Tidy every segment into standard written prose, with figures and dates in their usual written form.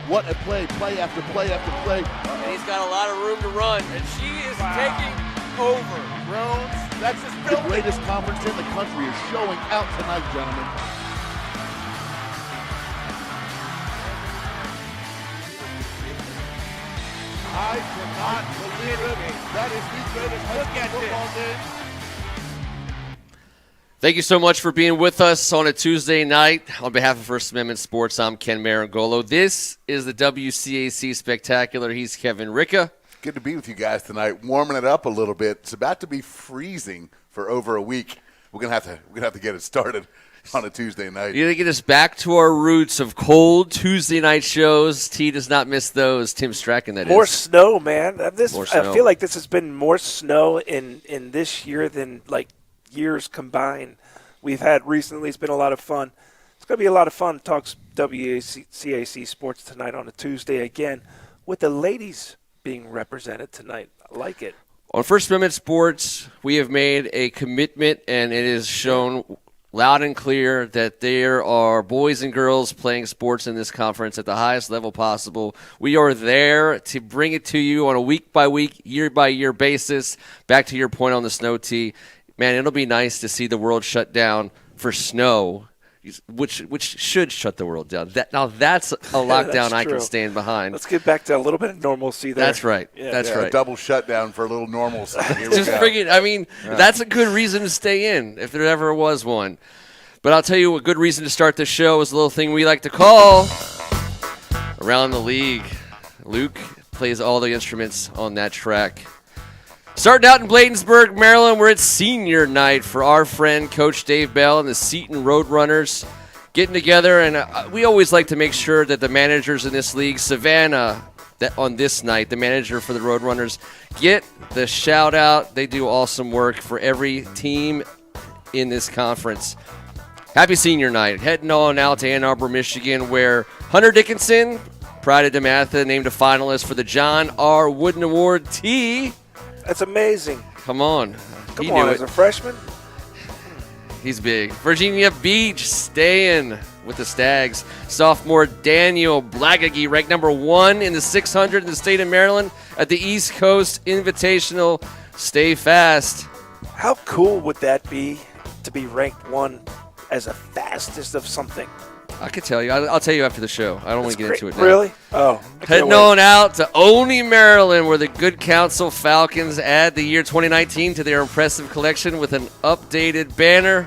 What a play after play after play. And he's got a lot of room to run, and she is taking over. Drones, that's just the greatest conference in the country is showing out tonight, gentlemen. I cannot believe it. That is the greatest high school football game. Thank you so much for being with us on a Tuesday night. On behalf of First Amendment Sports, I'm Ken Marangolo. This is the WCAC Spectacular. He's Kevin Ricka. Good to be with you guys tonight. Warming it up a little bit. It's about to be freezing for over a week. We're gonna have to get it started on a Tuesday night. You gotta get us back to our roots of cold Tuesday night shows. T does not miss those. Tim Strachan, that more is. Snow, man. More snow. I feel like this has been more snow in this year than like years combined we've had recently. It's been a lot of fun. It's going to be a lot of fun to talk WCAC sports tonight on a Tuesday again with the ladies being represented tonight. I like it. On First Amendment Sports, we have made a commitment, and it is shown loud and clear that there are boys and girls playing sports in this conference at the highest level possible. We are there to bring it to you on a week-by-week, year-by-year basis. Back to your point on the snow, T. Man, it'll be nice to see the world shut down for snow, which should shut the world down. Now that's a lockdown I can stand behind. Let's get back to a little bit of normalcy there. That's right. Yeah. That's right. A double shutdown for a little normalcy. Here we Just go. friggin', I mean, that's a good reason to stay in if there ever was one. But I'll tell you a good reason to start the show is a little thing we like to call Around the League. Luke plays all the instruments on that track. Starting out in Bladensburg, Maryland, where it's senior night for our friend Coach Dave Bell and the Seton Roadrunners getting together. And we always like to make sure that the managers in this league, Savannah, that on this night, the manager for the Roadrunners, get the shout out. They do awesome work for every team in this conference. Happy senior night. Heading on out to Ann Arbor, Michigan, where Hunter Dickinson, Pride of DeMatha, named a finalist for the John R. Wooden Award. T. That's amazing. Come on. Come on, as a freshman? He's big. Virginia Beach staying with the Stags. Sophomore Daniel Blagagi, ranked number 1 in the 600 in the state of Maryland at the East Coast Invitational. Stay fast. How cool would that be to be ranked 1 as a fastest of something? I could tell you. I'll tell you after the show. I don't want to get into it now. Really? Oh. Heading on out to Olney, Maryland, where the Good Counsel Falcons add the year 2019 to their impressive collection with an updated banner.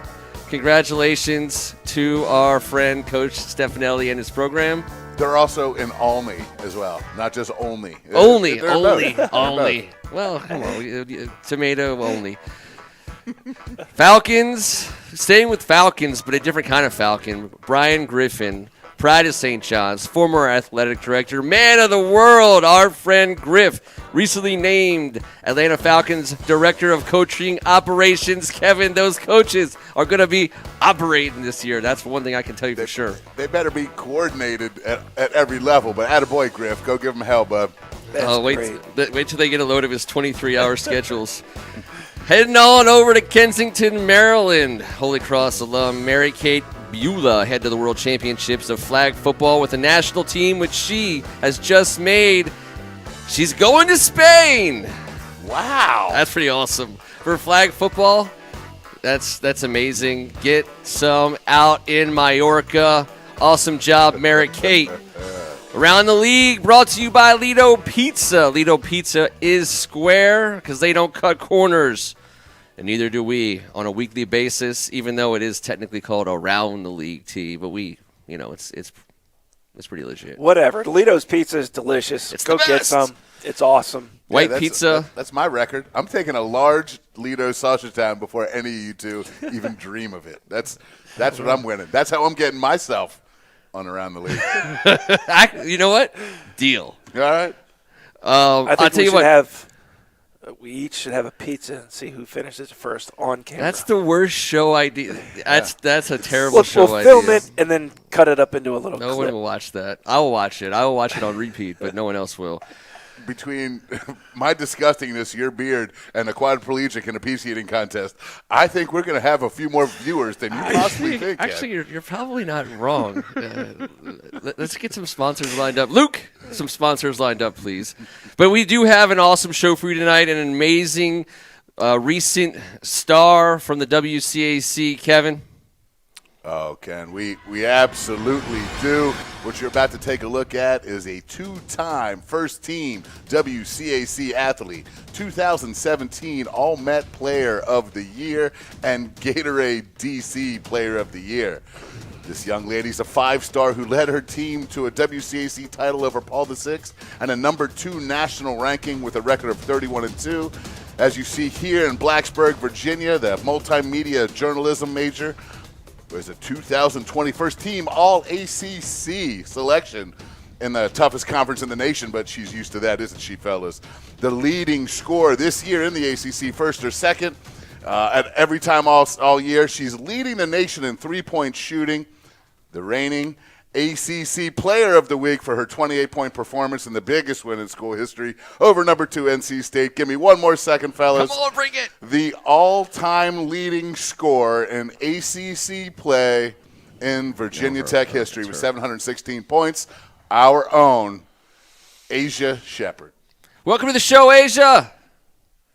Congratulations to our friend Coach Stefanelli and his program. They're also in Olney as well, not just Olney. Only. Both. Well, come on. Tomato only. Falcons, staying with Falcons, but a different kind of Falcon. Brian Griffin, Pride of St. John's, former athletic director, man of the world, our friend Griff, recently named Atlanta Falcons Director of Coaching Operations. Kevin, those coaches are going to be operating this year. That's one thing I can tell you for sure. They better be coordinated at every level, but attaboy, Griff. Go give them hell, bub. Wait till they get a load of his 23-hour schedules. Heading on over to Kensington, Maryland. Holy Cross alum Mary Kate Beulah head to the World Championships of Flag Football with the national team, which she has just made. She's going to Spain. Wow. That's pretty awesome. For flag football, that's amazing. Get some out in Mallorca. Awesome job, Mary Kate. Around the league, brought to you by Lido Pizza. Lido Pizza is square because they don't cut corners. And neither do we on a weekly basis, even though it is technically called Around the League Tea. But it's pretty legit. Whatever. Lido's Pizza is delicious. It's Go the get best. some. It's awesome. White pizza. That's my record. I'm taking a large Lido Sausage Town before any of you two even dream of it. That's what I'm winning. That's how I'm getting myself on Around the League. You know what? Deal. All right. I think I'll tell you what. We each should have a pizza and see who finishes first on camera. That's the worst show idea. That's a terrible show we'll idea. film it and then cut it up into a little No clip. one will watch that. I will watch it. I will watch it on repeat, but no one else will. between my disgustingness, your beard, and a quadriplegic in a peace eating contest, I think we're going to have a few more viewers than you possibly think. Actually, you're probably not wrong. Let's get some sponsors lined up. Luke, some sponsors lined up, please. But we do have an awesome show for you tonight, an amazing recent star from the WCAC, Kevin. Oh, Ken, we absolutely do. What you're about to take a look at is a two-time first-team WCAC athlete, 2017 All-Met Player of the Year, and Gatorade DC Player of the Year. This young lady's a five-star who led her team to a WCAC title over Paul VI and a number 2 national ranking with a record of 31-2. As you see here in Blacksburg, Virginia, the multimedia journalism major was a 2020 first team All-ACC selection in the toughest conference in the nation, but she's used to that, isn't she, fellas? The leading scorer this year in the ACC, first or second, at every time all year. She's leading the nation in three-point shooting, the reigning ACC Player of the Week for her 28-point performance in the biggest win in school history over number 2 NC State. Give me one more second, fellas. Come on, bring it. The all-time leading scorer in ACC play in Virginia Tech history with 716 points, our own Aisha Sheppard. Welcome to the show, Aisha.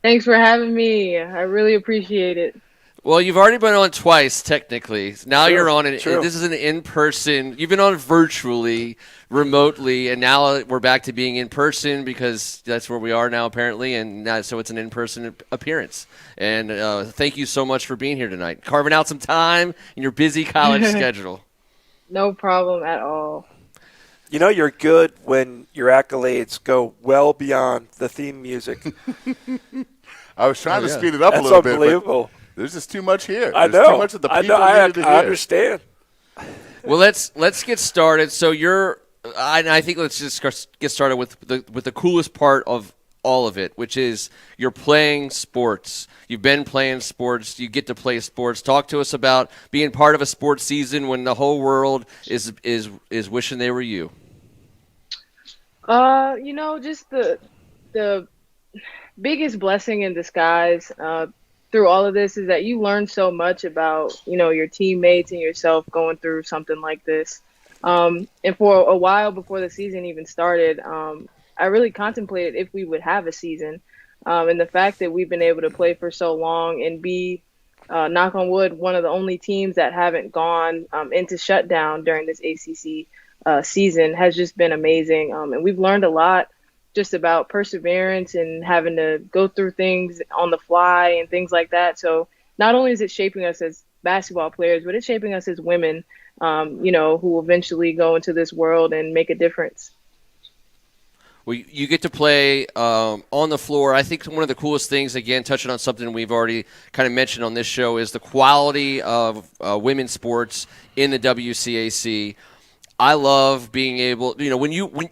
Thanks for having me. I really appreciate it. Well, you've already been on twice, technically. Now True, you're on it. true. This is an in-person. You've been on virtually, remotely, and now we're back to being in person because that's where we are now, apparently. And now, so it's an in-person appearance. And thank you so much for being here tonight, carving out some time in your busy college schedule. No problem at all. You know you're good when your accolades go well beyond the theme music. I was trying to yeah. speed it up That's a little bit, unbelievable. but there's just too much here. I There's know. too much that the I people know. I needed to hear. understand. Well, let's get started. So I think let's just get started with the coolest part of all of it, which is you're playing sports. You've been playing sports. You get to play sports. Talk to us about being part of a sports season when the whole world is wishing they were you. Just the biggest blessing in disguise through all of this is that you learn so much about, your teammates and yourself going through something like this. And for a while before the season even started, I really contemplated if we would have a season. And the fact that we've been able to play for so long and be, knock on wood, one of the only teams that haven't gone into shutdown during this ACC season has just been amazing. And we've learned a lot just about perseverance and having to go through things on the fly and things like that. So not only is it shaping us as basketball players, but it's shaping us as women, who eventually go into this world and make a difference. Well, you get to play on the floor. I think one of the coolest things, again, touching on something we've already kind of mentioned on this show, is the quality of women's sports in the WCAC. I love being able, when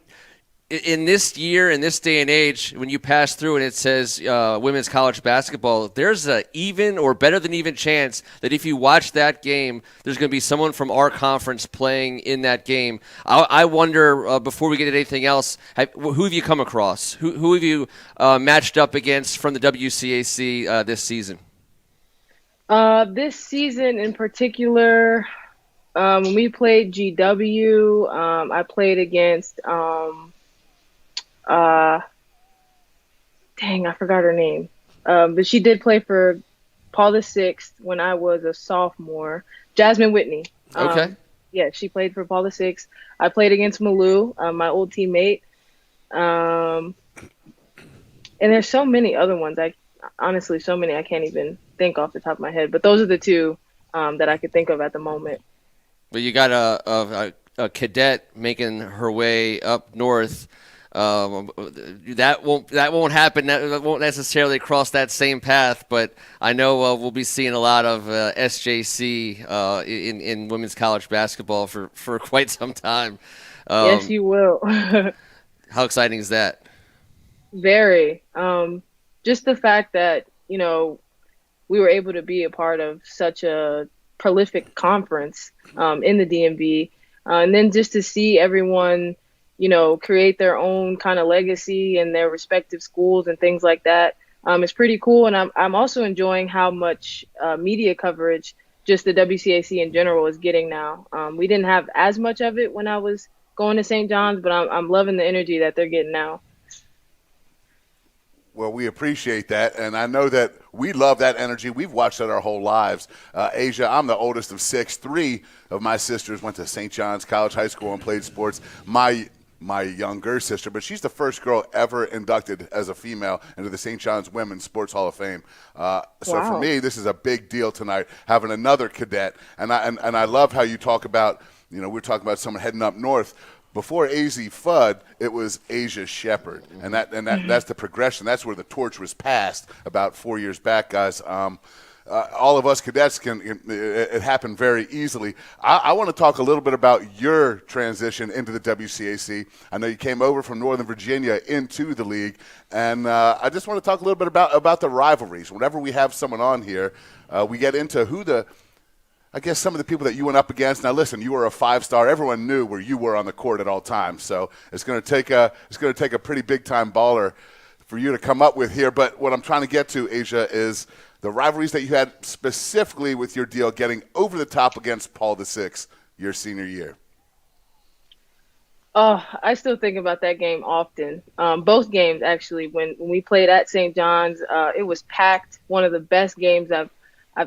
in this year, in this day and age, when you pass through and it says women's college basketball, there's a even or better than even chance that if you watch that game, there's going to be someone from our conference playing in that game. I wonder, before we get into anything else, who have you come across? Who have you matched up against from the WCAC this season? This season in particular, when we played GW, I played against I forgot her name. But she did play for Paul VI when I was a sophomore. Jasmine Whitney. Okay. Yeah, she played for Paul VI. I played against Malou, my old teammate. And there's so many other ones. Honestly, so many I can't even think off the top of my head. But those are the two that I could think of at the moment. Well, you got a cadet making her way up north. That won't happen. That won't necessarily cross that same path. But I know we'll be seeing a lot of SJC in women's college basketball for quite some time. Yes, you will. How exciting is that? Very. Just the fact that we were able to be a part of such a prolific conference in the DMV, and then just to see everyone create their own kind of legacy in their respective schools and things like that. It's pretty cool. And I'm also enjoying how much media coverage just the WCAC in general is getting now. We didn't have as much of it when I was going to St. John's, but I'm loving the energy that they're getting now. Well, we appreciate that, and I know that we love that energy. We've watched that our whole lives. Aisha, I'm the oldest of 6. 3 of my sisters went to St. John's College High School and played sports. My younger sister, but she's the first girl ever inducted as a female into the St. John's Women's Sports Hall of Fame. So Wow. for me, this is a big deal tonight, having another cadet. And I love how you talk about, we're talking about someone heading up north. Before AZ Fudd, it was Aisha Sheppard, and that's the progression. That's where the torch was passed about 4 years back, guys. All of us cadets it happened very easily. I want to talk a little bit about your transition into the WCAC. I know you came over from Northern Virginia into the league, and I just want to talk a little bit about the rivalries. Whenever we have someone on here, we get into I guess some of the people that you went up against. Now, listen, you were a 5-star. Everyone knew where you were on the court at all times. So it's going to take a pretty big time baller for you to come up with here. But what I'm trying to get to, Aisha, is the rivalries that you had specifically with your deal getting over the top against Paul VI your senior year. Oh, I still think about that game often. Both games, actually. When we played at St. John's, it was packed. One of the best games I've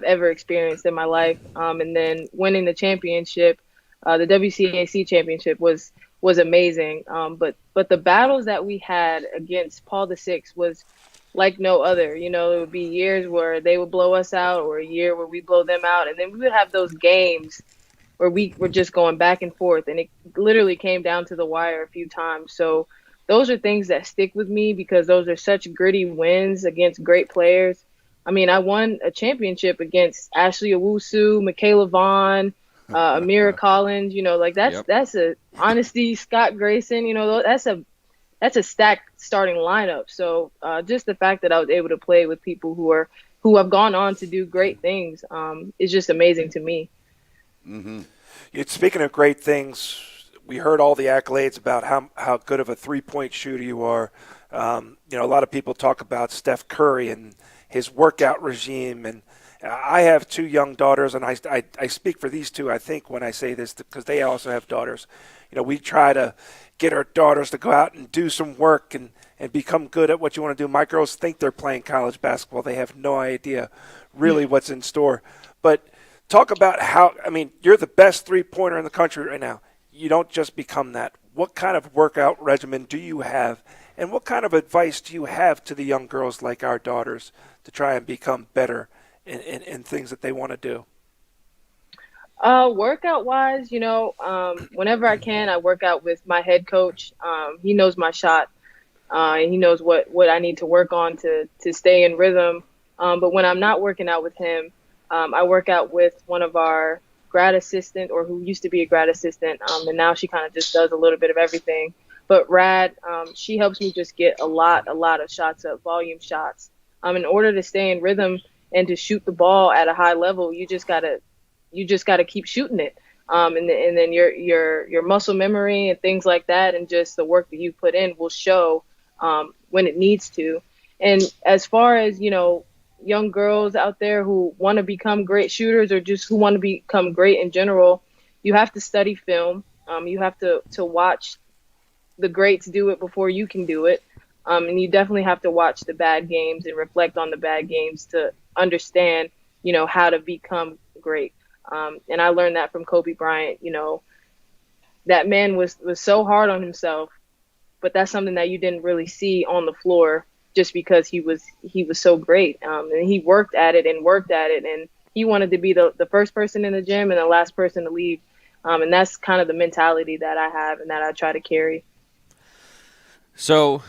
ever experienced in my life. And then winning the championship, the WCAC championship was amazing. But the battles that we had against Paul VI was like no other. It would be years where they would blow us out, or a year where we blow them out. And then we would have those games where we were just going back and forth, and it literally came down to the wire a few times. So those are things that stick with me because those are such gritty wins against great players. I mean, I won a championship against Ashley Owusu, Michaela Vaughn, Amira Collins. That's a honesty. Scott Grayson. That's a stacked starting lineup. So just the fact that I was able to play with people who have gone on to do great things is just amazing to me. Mm-hmm. Speaking of great things, we heard all the accolades about how good of a 3-point shooter you are. A lot of people talk about Steph Curry and his workout regime, and I have 2 young daughters, and I speak for these 2, I think, when I say this, because they also have daughters. We try to get our daughters to go out and do some work and become good at what you want to do. My girls think they're playing college basketball. They have no idea really what's in store. But talk about you're the best 3-pointer in the country right now. You don't just become that. What kind of workout regimen do you have? And what kind of advice do you have to the young girls like our daughters to try and become better in things that they want to do? Workout-wise, whenever I can, I work out with my head coach. He knows my shot, and he knows what I need to work on to stay in rhythm. But when I'm not working out with him, I work out with one of our grad assistant, or who used to be a grad assistant, and now she kind of just does a little bit of everything. But Rad, she helps me just get a lot of shots up, volume shots. In order to stay in rhythm and to shoot the ball at a high level, you just gotta keep shooting it. And then your muscle memory and things like that, and just the work that you put in will show when it needs to. And as far as young girls out there who want to become great shooters, or just who want to become great in general, you have to study film. You have to watch the greats do it before you can do it. And you definitely have to watch the bad games and reflect on the bad games to understand, how to become great. And I learned that from Kobe Bryant. That man was so hard on himself, but that's something that you didn't really see on the floor just because he was so great. And he worked at it, and he wanted to be the first person in the gym and the last person to leave. And that's kind of the mentality that I have and that I try to carry. So,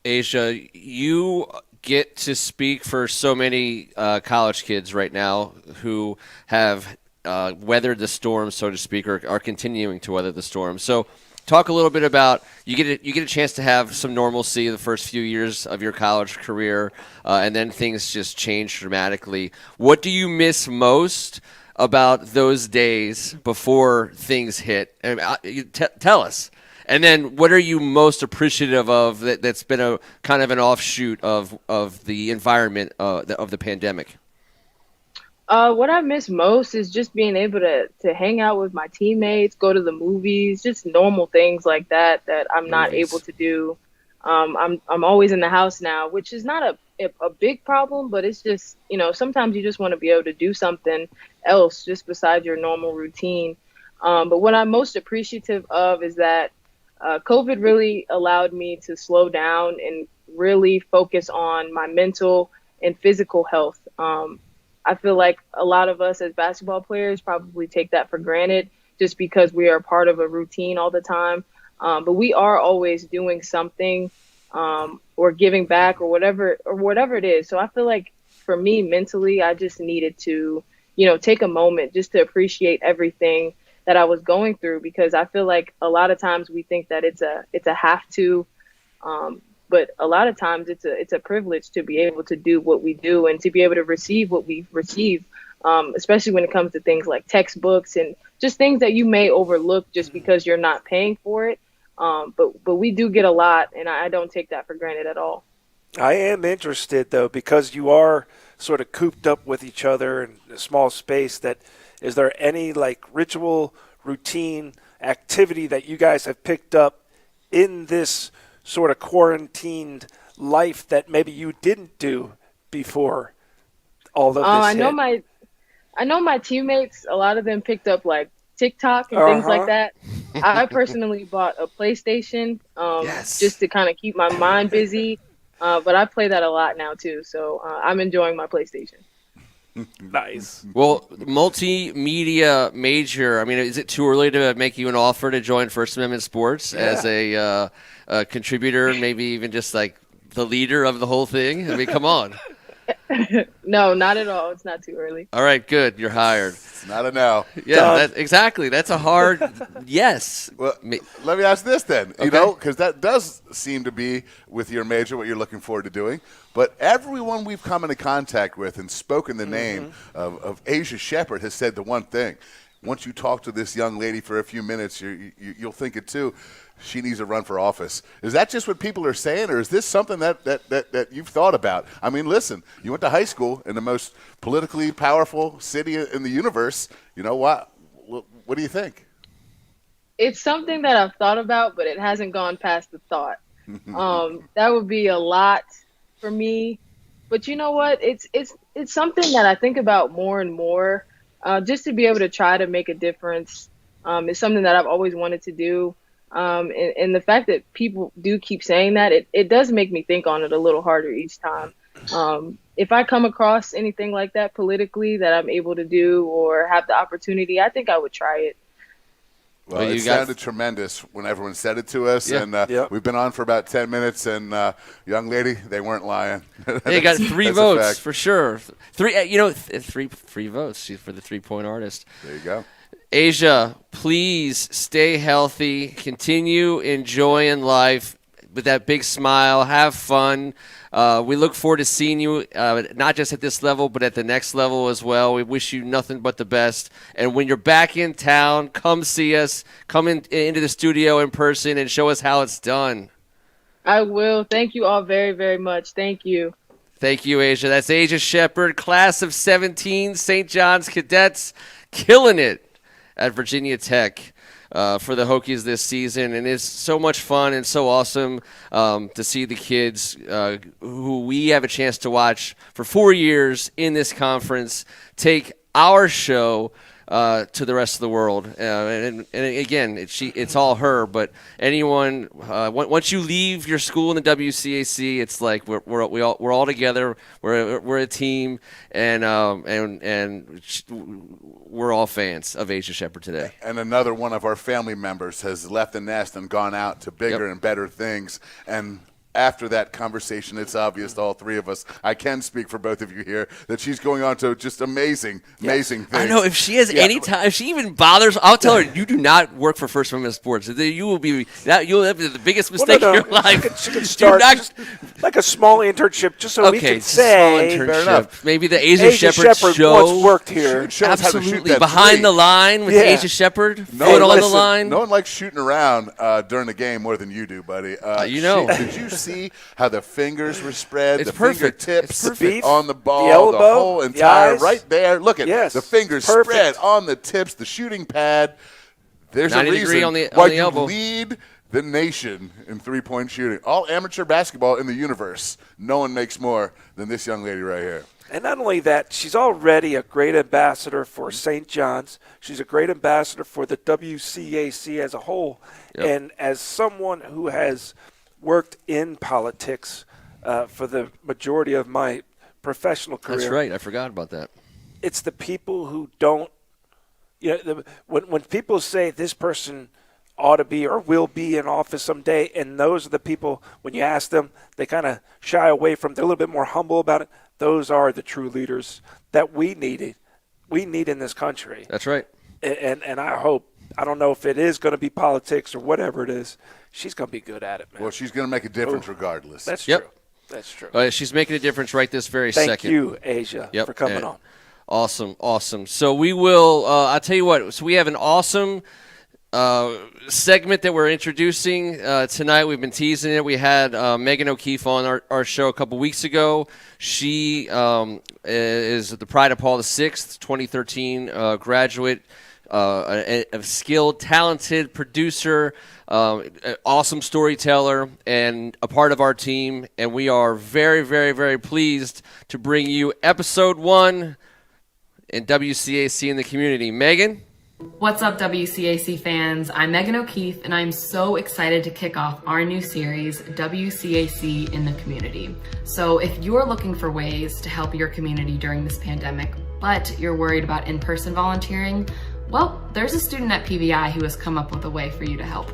Aisha, you get to speak for so many college kids right now who have weathered the storm, so to speak, or are continuing to weather the storm. So talk a little bit about you get a chance to have some normalcy the first few years of your college career, and then things just change dramatically. What do you miss most about those days before things hit? Tell us. And then what are you most appreciative of that's been a kind of an offshoot of the environment of the pandemic? What I miss most is just being able to hang out with my teammates, go to the movies, just normal things like that I'm not able to do. I'm always in the house now, which is not a big problem, but it's just, sometimes you just want to be able to do something else just besides your normal routine. But what I'm most appreciative of is that COVID really allowed me to slow down and really focus on my mental and physical health. I feel like a lot of us as basketball players probably take that for granted just because we are part of a routine all the time. But we are always doing something or giving back or whatever it is. So I feel like for me mentally, I just needed to, take a moment just to appreciate everything that I was going through, because I feel like a lot of times we think that it's a have to, but a lot of times it's a privilege to be able to do what we do and to be able to receive what we receive, especially when it comes to things like textbooks and just things that you may overlook just because you're not paying for it. But we do get a lot, and I don't take that for granted at all. I am interested, though, because you are sort of cooped up with each other in a small space, is there any ritual, routine, activity that you guys have picked up in this sort of quarantined life that maybe you didn't do before all of this hit? I know my teammates, a lot of them picked up TikTok and things like that. I personally bought a PlayStation just to kind of keep my mind busy. But I play that a lot now too, so I'm enjoying my PlayStation. Nice. Well, multimedia major. I mean, is it too early to make you an offer to join First Amendment Sports as a contributor, maybe even just the leader of the whole thing? I mean, come on. No, not at all. It's not too early. All right, good. You're hired. It's not a no. Yeah, exactly. That's a hard yes. Well, let me ask this then, because that does seem to be, with your major, what you're looking forward to doing. But everyone we've come into contact with and spoken the name of Aisha Sheppard has said the one thing. Once you talk to this young lady for a few minutes, you'll think it too. She needs to run for office. Is that just what people are saying, or is this something that you've thought about? I mean, listen, you went to high school in the most politically powerful city in the universe. What do you think? It's something that I've thought about, but it hasn't gone past the thought. That would be a lot for me. But you know what? It's something that I think about more and more. Just to be able to try to make a difference is something that I've always wanted to do. And the fact that people do keep saying that, it does make me think on it a little harder each time. If I come across anything like that politically that I'm able to do or have the opportunity, I think I would try it. Well, it sounded tremendous when everyone said it to us, and we've been on for about 10 minutes, and young lady, they weren't lying. They got 3 votes for sure. 3 votes for the 3-point artist. There you go. Aisha, please stay healthy. Continue enjoying life with that big smile. Have fun. We look forward to seeing you, not just at this level, but at the next level as well. We wish you nothing but the best. And when you're back in town, come see us. Come into the studio in person and show us how it's done. I will. Thank you all very, very much. Thank you. Thank you, Aisha. That's Aisha Sheppard, class of 17, St. John's Cadets, killing it at Virginia Tech for the Hokies this season. And it's so much fun and so awesome to see the kids who we have a chance to watch for 4 years in this conference take our show to the rest of the world. And again, it's all her, but anyone, once you leave your school in the WCAC, it's like we're all together. We're a team, and we're all fans of Aisha Sheppard today. And another one of our family members has left the nest and gone out to bigger and better things. And after that conversation, it's obvious to all three of us, I can speak for both of you here, that she's going on to just amazing things. I know. If she has any time, if she even bothers, I'll tell her, you do not work for First Women's Sports. You will be you'll have the biggest mistake in your life. She could start just like a small internship, just so we can say. Fair enough. Maybe the Aisha Sheppard show. Once worked here. Absolutely. Behind the line with Aisha Sheppard. Foot on the line. No one likes shooting around during the game more than you do, buddy. Did you see how the fingers were spread? It's the perfect. fingertips It's perfect. on the ball, the elbow, the whole entire, the right there. Look at the fingers spread on the tips, the shooting pad. There's a reason why you lead the nation in three-point shooting. All amateur basketball in the universe. No one makes more than this young lady right here. And not only that, she's already a great ambassador for St. John's. She's a great ambassador for the WCAC as a whole. Yep. And as someone who has worked in politics for the majority of my professional career. That's right. I forgot about that. It's the people who don't, when people say this person ought to be or will be in office someday, and those are the people, when you ask them, they kind of shy away from, they're a little bit more humble about it. Those are the true leaders that we need in this country. That's right. And I hope, I don't know if it is going to be politics or whatever it is, she's going to be good at it, man. Well, she's going to make a difference regardless. That's true. That's true. She's making a difference right this very second. Thank you, Aisha, for coming on. Awesome. So we will, I'll tell you what, so we have an awesome segment that we're introducing tonight. We've been teasing it. We had Megan O'Keefe on our show a couple weeks ago. She is the pride of Paul VI, 2013 graduate, a skilled, talented producer, awesome storyteller, and a part of our team. And we are very, very, very pleased to bring you episode 1 in WCAC in the community. Megan? What's up, WCAC fans? I'm Megan O'Keefe, and I'm so excited to kick off our new series, WCAC in the Community. So if you're looking for ways to help your community during this pandemic, but you're worried about in-person volunteering, well, there's a student at PVI who has come up with a way for you to help.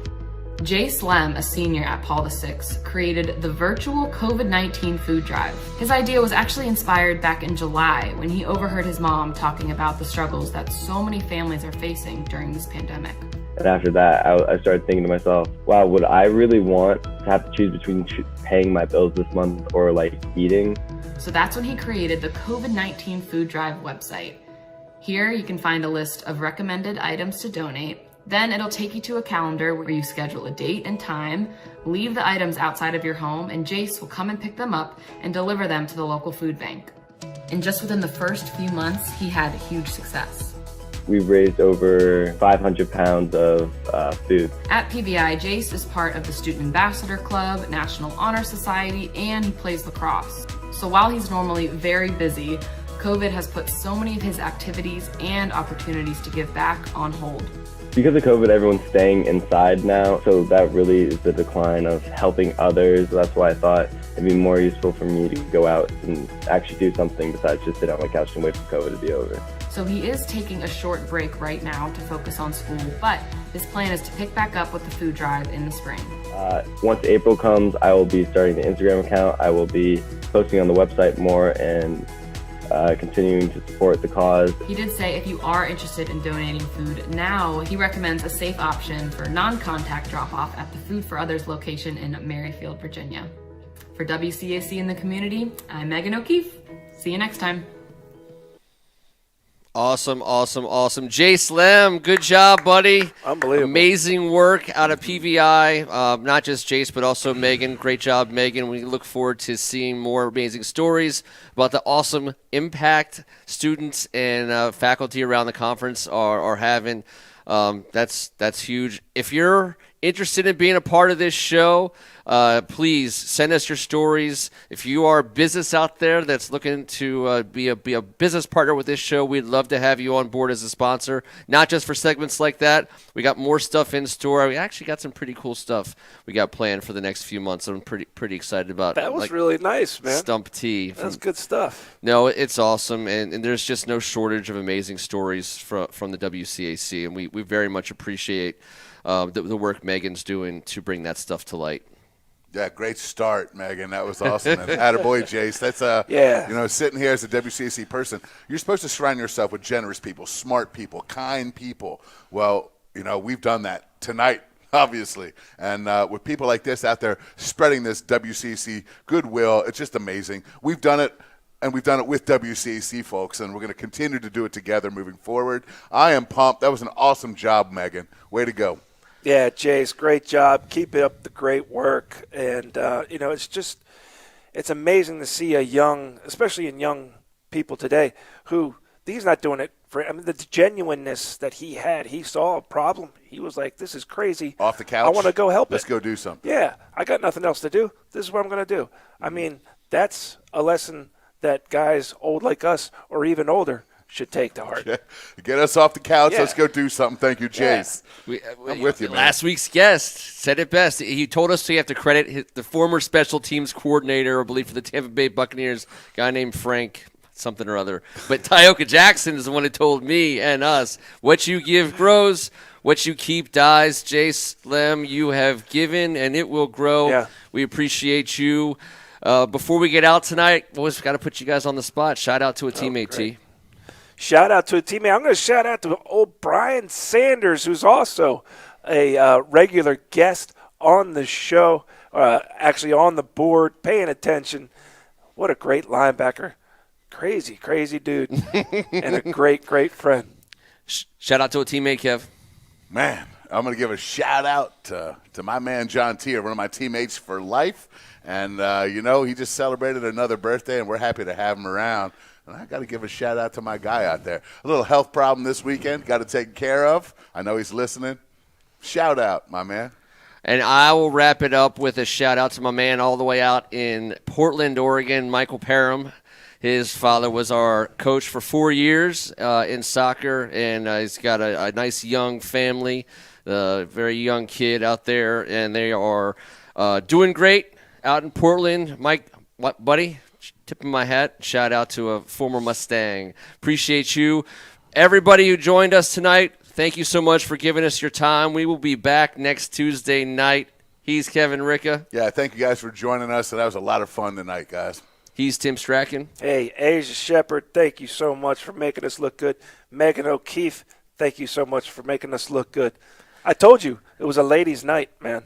Jay Slem, a senior at Paul VI, created the virtual COVID-19 food drive. His idea was actually inspired back in July when he overheard his mom talking about the struggles that so many families are facing during this pandemic. And after that, I started thinking to myself, wow, would I really want to have to choose between paying my bills this month or eating? So that's when he created the COVID-19 food drive website. Here you can find a list of recommended items to donate. Then it'll take you to a calendar where you schedule a date and time, leave the items outside of your home, and Jace will come and pick them up and deliver them to the local food bank. And just within the first few months, he had huge success. We've raised over 500 pounds of food. At PBI, Jace is part of the Student Ambassador Club, National Honor Society, and he plays lacrosse. So while he's normally very busy, COVID has put so many of his activities and opportunities to give back on hold. Because of COVID, everyone's staying inside now, so that really is the decline of helping others. That's why I thought it'd be more useful for me to go out and actually do something besides just sit on my couch and wait for COVID to be over. So he is taking a short break right now to focus on school, but his plan is to pick back up with the food drive in the spring. Once April comes, I will be starting the Instagram account. I will be posting on the website more and continuing to support the cause. He did say if you are interested in donating food now, he recommends a safe option for non-contact drop-off at the Food for Others location in Merrifield, Virginia. For WCAC in the Community, I'm Megan O'Keefe. See you next time. Awesome. Jay Slem, good job, buddy. Unbelievable. Amazing work out of PVI. Not just Jace, but also Megan. Great job, Megan. We look forward to seeing more amazing stories about the awesome impact students and faculty around the conference are having. That's huge. If you're interested in being a part of this show, please send us your stories. If you are a business out there that's looking to be a business partner with this show, we'd love to have you on board as a sponsor, not just for segments like that. We got more stuff in store. We actually got some pretty cool stuff we got planned for the next few months. I'm pretty excited about. That was really nice, man. Stump Tea. That's good stuff. No, it's awesome, and there's just no shortage of amazing stories from the WCAC, and we very much appreciate the work Megan's doing to bring that stuff to light. Yeah, great start, Megan. That was awesome. And attaboy, Jace. That's sitting here as a WCAC person, you're supposed to surround yourself with generous people, smart people, kind people. Well, we've done that tonight, obviously. And with people like this out there spreading this WCAC goodwill, it's just amazing. We've done it. And we've done it with WCAC folks, and we're going to continue to do it together moving forward. I am pumped. That was an awesome job, Megan. Way to go. Yeah, Jace, great job. Keep it up the great work. And, it's amazing to see especially in young people today, who he's not doing it for, the genuineness that he had. He saw a problem. He was like, this is crazy. Off the couch. I want to go help Let's go do something. Yeah, I got nothing else to do. This is what I'm going to do. I mean, that's a lesson that guys old like us or even older should take to heart. Get us off the couch. Yeah. Let's go do something. Thank you, Jace. I'm with you, man. Last week's guest said it best. He told us we have to credit the former special teams coordinator, I believe, for the Tampa Bay Buccaneers, a guy named Frank something or other. But Tyoka Jackson is the one who told me and us, what you give grows, what you keep dies. Jace, Lem, you have given, and it will grow. Yeah. We appreciate you. Before we get out tonight, always got to put you guys on the spot. Shout out to a teammate, T. Shout out to a teammate. I'm going to shout out to old Brian Sanders, who's also a regular guest on the show, actually on the board, paying attention. What a great linebacker. Crazy, crazy dude. And a great, great friend. Shout out to a teammate, Kev. Man, I'm going to give a shout out to my man John Tier, one of my teammates for life. And, he just celebrated another birthday, and we're happy to have him around. And I got to give a shout-out to my guy out there. A little health problem this weekend, got to take care of. I know he's listening. Shout-out, my man. And I will wrap it up with a shout-out to my man all the way out in Portland, Oregon, Michael Parham. His father was our coach for 4 years in soccer, and he's got a nice young family, very young kid out there, and they are doing great. Out in Portland, Mike, what, buddy? Tipping my hat. Shout out to a former Mustang. Appreciate you. Everybody who joined us tonight, thank you so much for giving us your time. We will be back next Tuesday night. He's Kevin Ricka. Yeah, thank you guys for joining us. That was a lot of fun tonight, guys. He's Tim Strachan. Hey, Aisha Sheppard, thank you so much for making us look good. Megan O'Keefe, thank you so much for making us look good. I told you, it was a ladies' night, man.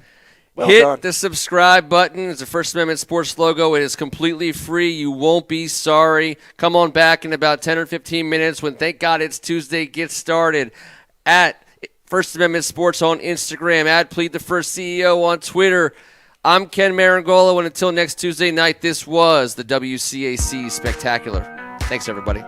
Well Hit done. the subscribe button. It's a First Amendment Sports logo. It is completely free. You won't be sorry. Come on back in about 10 or 15 minutes when Thank God It's Tuesday gets started at First Amendment Sports on Instagram, at Plead the First CEO on Twitter. I'm Ken Marangolo, and until next Tuesday night, this was the WCAC Spectacular. Thanks, everybody.